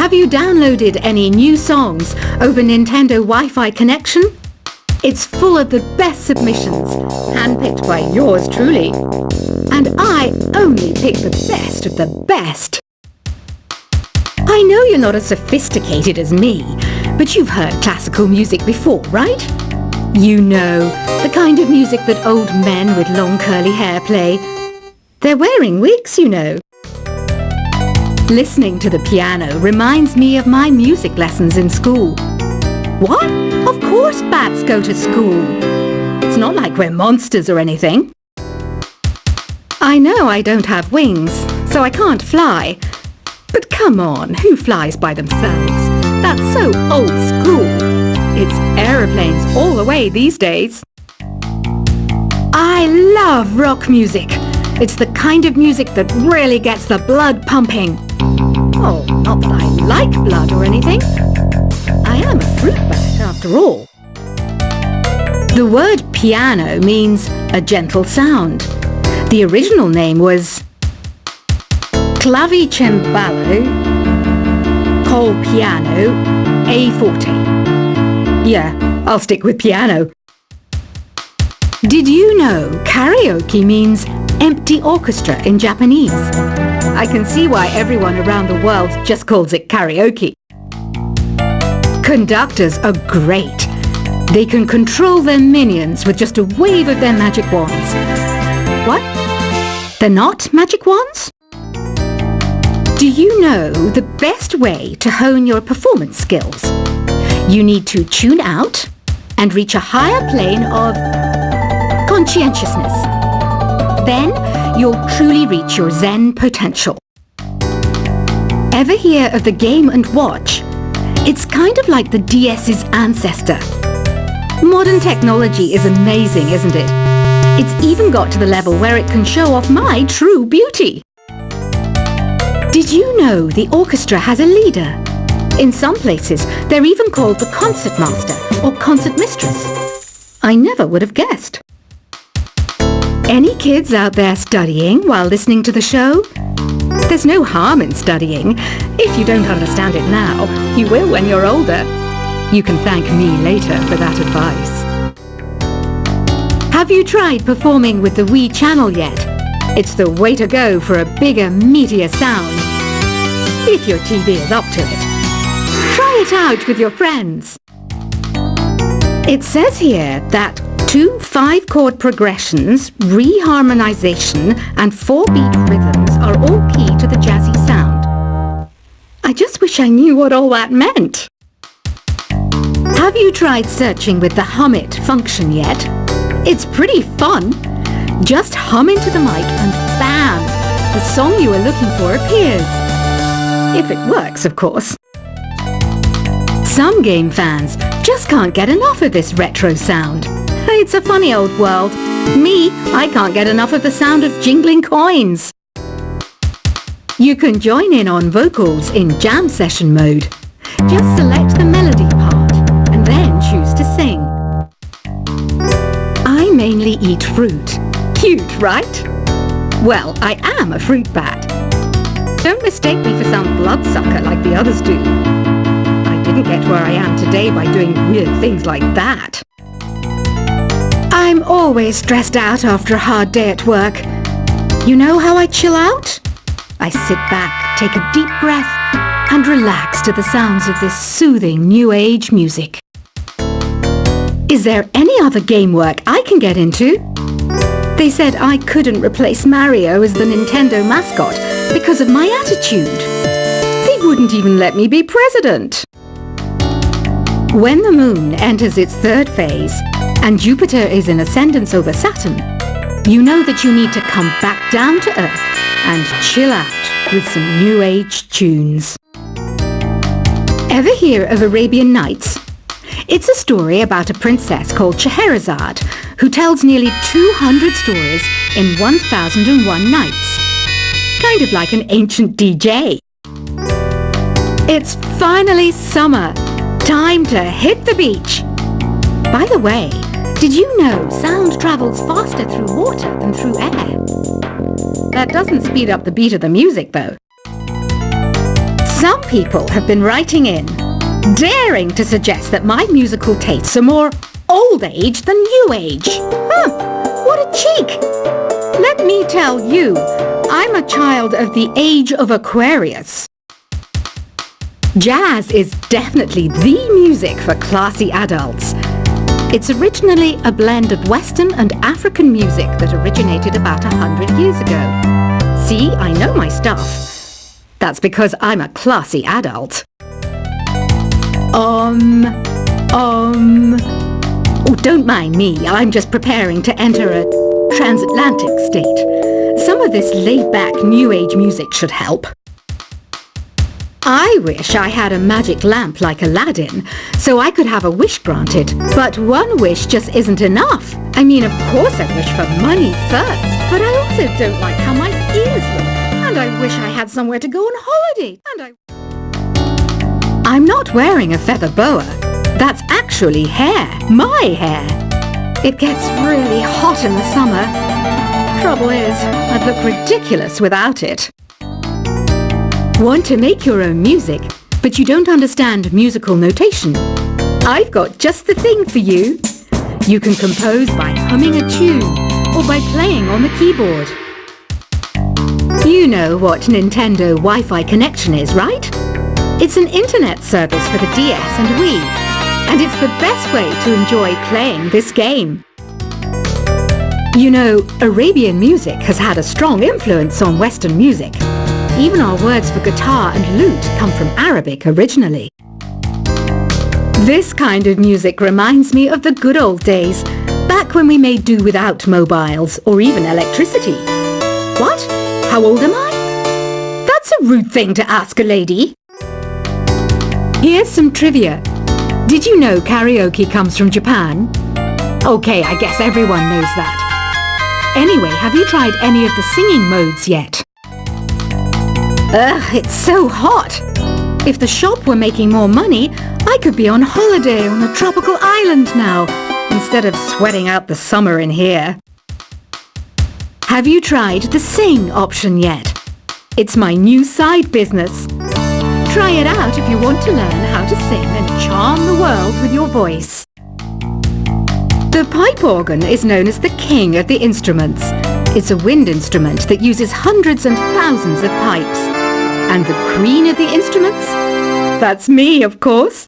Have you downloaded any new songs over Nintendo Wi-Fi connection? It's full of the best submissions, handpicked by yours truly. And I only pick the best of the best. I know you're not as sophisticated as me, but you've heard classical music before, right? You know, the kind of music that old men with long curly hair play. They're wearing wigs, you know. Listening to the piano reminds me of my music lessons in school. What? Of course bats go to school. It's not like we're monsters or anything. I know I don't have wings, so I can't fly. But come on, who flies by themselves? That's so old school. It's aeroplanes all the way these days. I love rock music. It's the kind of music that really gets the blood pumping. Oh, not that I like blood or anything. I am a fruit bat after all. The word piano means a gentle sound. The original name was clavicembalo col piano a forte. Yeah, I'll stick with piano. Did you know karaoke means empty orchestra in Japanese? I can see why everyone around the world just calls it karaoke. Conductors are great. They can control their minions with just a wave of their magic wands. What? They're not magic wands? Do you know the best way to hone your performance skills? You need to tune out and reach a higher plane of conscientiousness. Then you'll truly reach your Zen potential. Ever hear of the Game & Watch? It's kind of like the DS's ancestor. Modern technology is amazing, isn't it? It's even got to the level where it can show off my true beauty. Did you know the orchestra has a leader? In some places, they're even called the concertmaster or concertmistress. I never would have guessed. Any kids out there studying while listening to the show? There's no harm in studying. If you don't understand it now, you will when you're older. You can thank me later for that advice. Have you tried performing with the Wii channel yet? It's the way to go for a bigger, meatier sound. If your TV is up to it. Try it out with your friends. It says here that 2 5-chord progressions, reharmonization, and 4-beat rhythms are all key to the jazzy sound. I just wish I knew what all that meant. Have you tried searching with the Hum It function yet? It's pretty fun. Just hum into the mic and bam! The song you were looking for appears. If it works, of course. Some game fans just can't get enough of this retro sound. It's a funny old world. Me, I can't get enough of the sound of jingling coins. You can join in on vocals in jam session mode. Just select the melody part and then choose to sing. I mainly eat fruit. Cute, right? Well, I am a fruit bat. Don't mistake me for some bloodsucker like the others do. I didn't get where I am today by doing weird things like that. I'm always stressed out after a hard day at work. You know how I chill out? I sit back, take a deep breath, and relax to the sounds of this soothing new age music. Is there any other game work I can get into? They said I couldn't replace Mario as the Nintendo mascot because of my attitude. They wouldn't even let me be president. When the moon enters its 3rd phase and Jupiter is in ascendance over Saturn, you know that you need to come back down to Earth and chill out with some new age tunes. Ever hear of Arabian Nights? It's a story about a princess called Scheherazade who tells nearly 200 stories in 1001 nights. Kind of like an ancient DJ. It's finally summer. Time to hit the beach. By the way, did you know sound travels faster through water than through air? That doesn't speed up the beat of the music though. Some people have been writing in, daring to suggest that my musical tastes are more old age than new age. What a cheek! Let me tell you, I'm a child of the age of Aquarius. Jazz is definitely the music for classy adults. It's originally a blend of Western and African music that originated about 100 years ago. See, I know my stuff. That's because I'm a classy adult. Oh, don't mind me. I'm just preparing to enter a transatlantic state. Some of this laid-back New Age music should help. I wish I had a magic lamp like Aladdin, so I could have a wish granted. But one wish just isn't enough. I mean, of course I wish for money first, but I also don't like how my ears look. And I wish I had somewhere to go on holiday. I'm not wearing a feather boa. That's actually hair. My hair. It gets really hot in the summer. Trouble is, I'd look ridiculous without it. Want to make your own music, but you don't understand musical notation? I've got just the thing for you. You can compose by humming a tune or by playing on the keyboard. You know what Nintendo Wi-Fi connection is, right? It's an internet service for the DS and Wii, and it's the best way to enjoy playing this game. You know, Arabian music has had a strong influence on Western music. Even our words for guitar and lute come from Arabic originally. This kind of music reminds me of the good old days, back when we made do without mobiles or even electricity. What? How old am I? That's a rude thing to ask a lady. Here's some trivia. Did you know karaoke comes from Japan? Okay, I guess everyone knows that. Anyway, have you tried any of the singing modes yet? Ugh, it's so hot. If the shop were making more money, I could be on holiday on a tropical island now, instead of sweating out the summer in here. Have you tried the sing option yet? It's my new side business. Try it out if you want to learn how to sing and charm the world with your voice. The pipe organ is known as the king of the instruments. It's a wind instrument that uses hundreds and thousands of pipes. And the queen of the instruments? That's me, of course.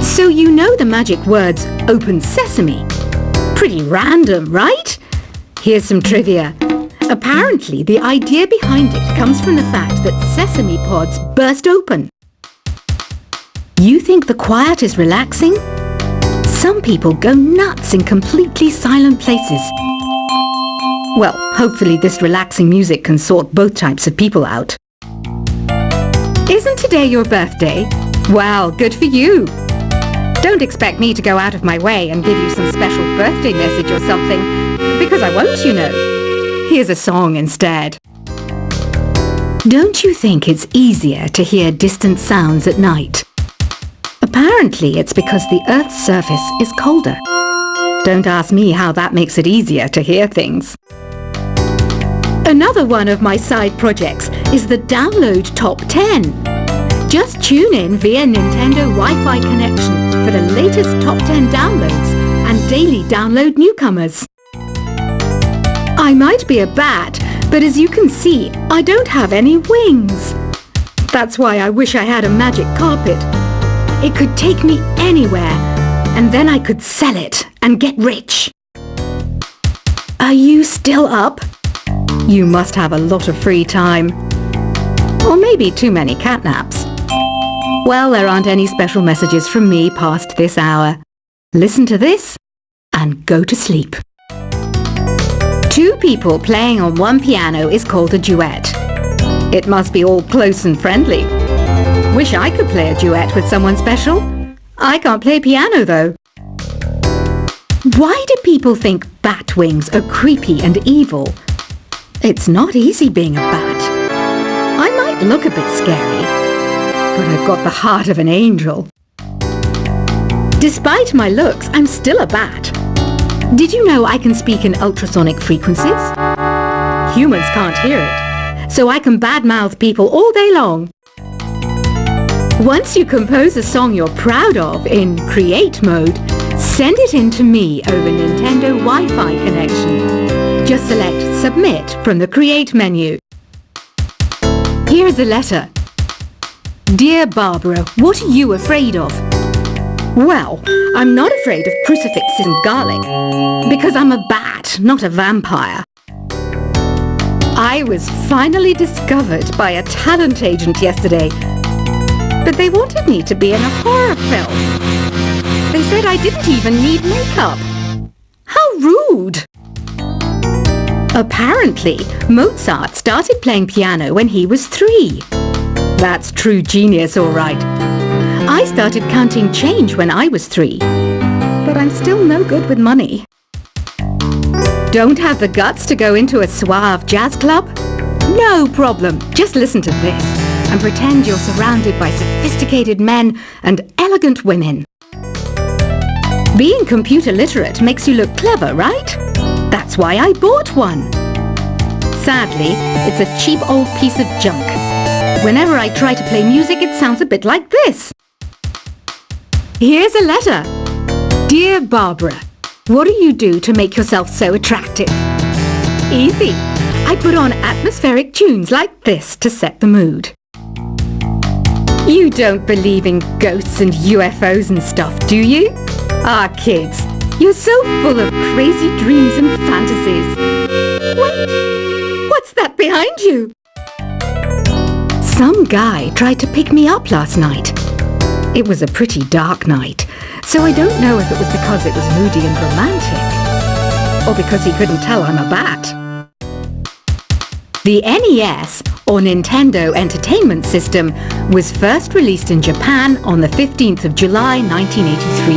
So you know the magic words open sesame. Pretty random, right? Here's some trivia. Apparently, the idea behind it comes from the fact that sesame pods burst open. You think the quiet is relaxing? Some people go nuts in completely silent places. Well, hopefully this relaxing music can sort both types of people out. Isn't today your birthday? Well, good for you. Don't expect me to go out of my way and give you some special birthday message or something, because I won't, you know. Here's a song instead. Don't you think it's easier to hear distant sounds at night? Apparently it's because the Earth's surface is colder. Don't ask me how that makes it easier to hear things. Another one of my side projects is the Download Top 10. Just tune in via Nintendo Wi-Fi connection for the latest Top 10 downloads and daily download newcomers. I might be a bat, but as you can see, I don't have any wings. That's why I wish I had a magic carpet. It could take me anywhere, and then I could sell it and get rich. Are you still up? You must have a lot of free time. Or maybe too many catnaps. Well, there aren't any special messages from me past this hour. Listen to this and go to sleep. Two people playing on one piano is called a duet. It must be all close and friendly. Wish I could play a duet with someone special. I can't play piano though. Why do people think bat wings are creepy and evil? It's not easy being a bat. I might look a bit scary, but I've got the heart of an angel. Despite my looks, I'm still a bat. Did you know I can speak in ultrasonic frequencies? Humans can't hear it. so I can badmouth people all day long. Once you compose a song you're proud of in Create mode, send it in to me over Nintendo Wi-Fi connection. Just select Submit from the Create menu. Here's a letter. Dear Barbara, what are you afraid of? Well, I'm not afraid of crucifixes and garlic, because I'm a bat, not a vampire. I was finally discovered by a talent agent yesterday, but they wanted me to be in a horror film. They said I didn't even need makeup. How rude! Apparently, Mozart started playing piano when he was 3. That's true genius, all right. I started counting change when I was 3, but I'm still no good with money. Don't have the guts to go into a suave jazz club? No problem, just listen to this and pretend you're surrounded by sophisticated men and elegant women. Being computer literate makes you look clever, right? That's why I bought one. Sadly, it's a cheap old piece of junk. Whenever I try to play music, it sounds a bit like this. Here's a letter. Dear Barbara, what do you do to make yourself so attractive? Easy. I put on atmospheric tunes like this to set the mood. You don't believe in ghosts and UFOs and stuff, do you? Ah, kids, you're so full of crazy dreams and fantasies. Wait, what's that behind you? Some guy tried to pick me up last night. It was a pretty dark night, so I don't know if it was because it was moody and romantic, or because he couldn't tell I'm a bat. The NES, or Nintendo Entertainment System, was first released in Japan on the 15th of July 1983.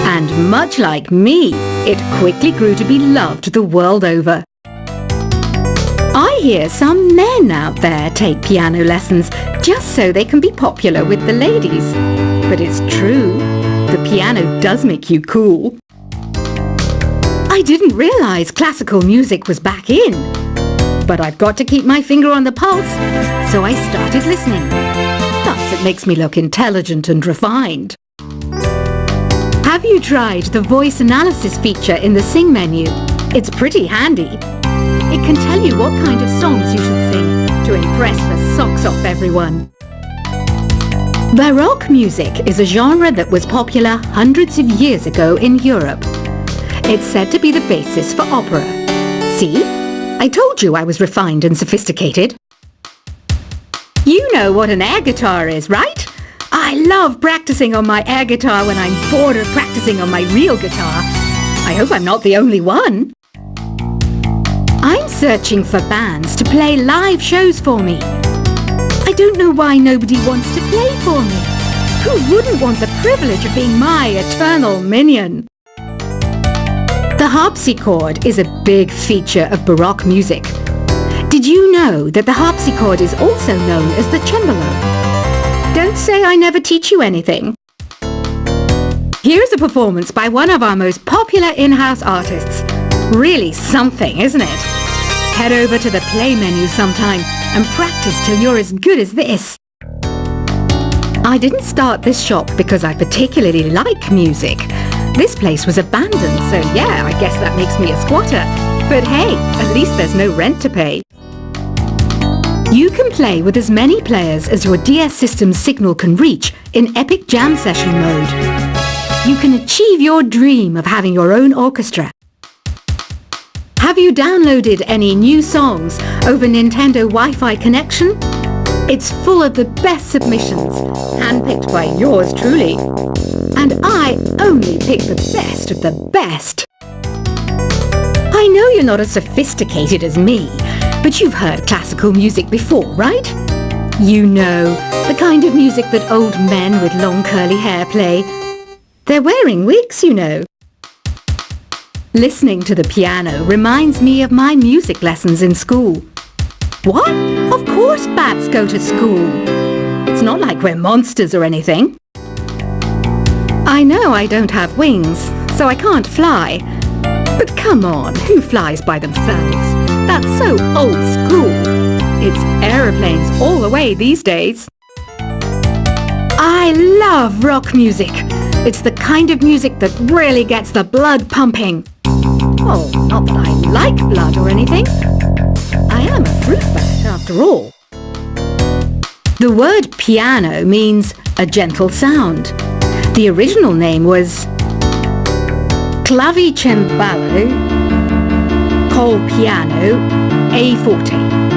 And much like me, it quickly grew to be loved the world over. I hear some men out there take piano lessons just so they can be popular with the ladies. But it's true, the piano does make you cool. I didn't realize classical music was back in, but I've got to keep my finger on the pulse, so I started listening. Thus, it makes me look intelligent and refined. Have you tried the voice analysis feature in the Sing menu? It's pretty handy. It can tell you what kind of songs you should sing to impress the socks off everyone. Baroque music is a genre that was popular hundreds of years ago in Europe. It's said to be the basis for opera. See? I told you I was refined and sophisticated. You know what an air guitar is, right? I love practicing on my air guitar when I'm bored of practicing on my real guitar. I hope I'm not the only one. I'm searching for bands to play live shows for me. I don't know why nobody wants to play for me. Who wouldn't want the privilege of being my eternal minion? The harpsichord is a big feature of Baroque music. Did you know that the harpsichord is also known as the cembalo? Don't say I never teach you anything. Here's a performance by one of our most popular in-house artists. Really something, isn't it? Head over to the play menu sometime and practice till you're as good as this. I didn't start this shop because I particularly like music. This place was abandoned, so yeah, I guess that makes me a squatter. But hey, at least there's no rent to pay. You can play with as many players as your DS system's signal can reach in Epic Jam Session mode. You can achieve your dream of having your own orchestra. Have you downloaded any new songs over Nintendo Wi-Fi connection? It's full of the best submissions, handpicked by yours truly. And I only pick the best of the best. I know you're not as sophisticated as me, but you've heard classical music before, right? You know, the kind of music that old men with long curly hair play. They're wearing wigs, you know. Listening to the piano reminds me of my music lessons in school. What? Of course bats go to school. It's not like we're monsters or anything. I know I don't have wings, so I can't fly. But come on, who flies by themselves? That's so old school. It's aeroplanes all the way these days. I love rock music. It's the kind of music that really gets the blood pumping. Oh, not that I like blood or anything. I am a fruit bat after all. The word piano means a gentle sound. The original name was clavicembalo col piano a forte.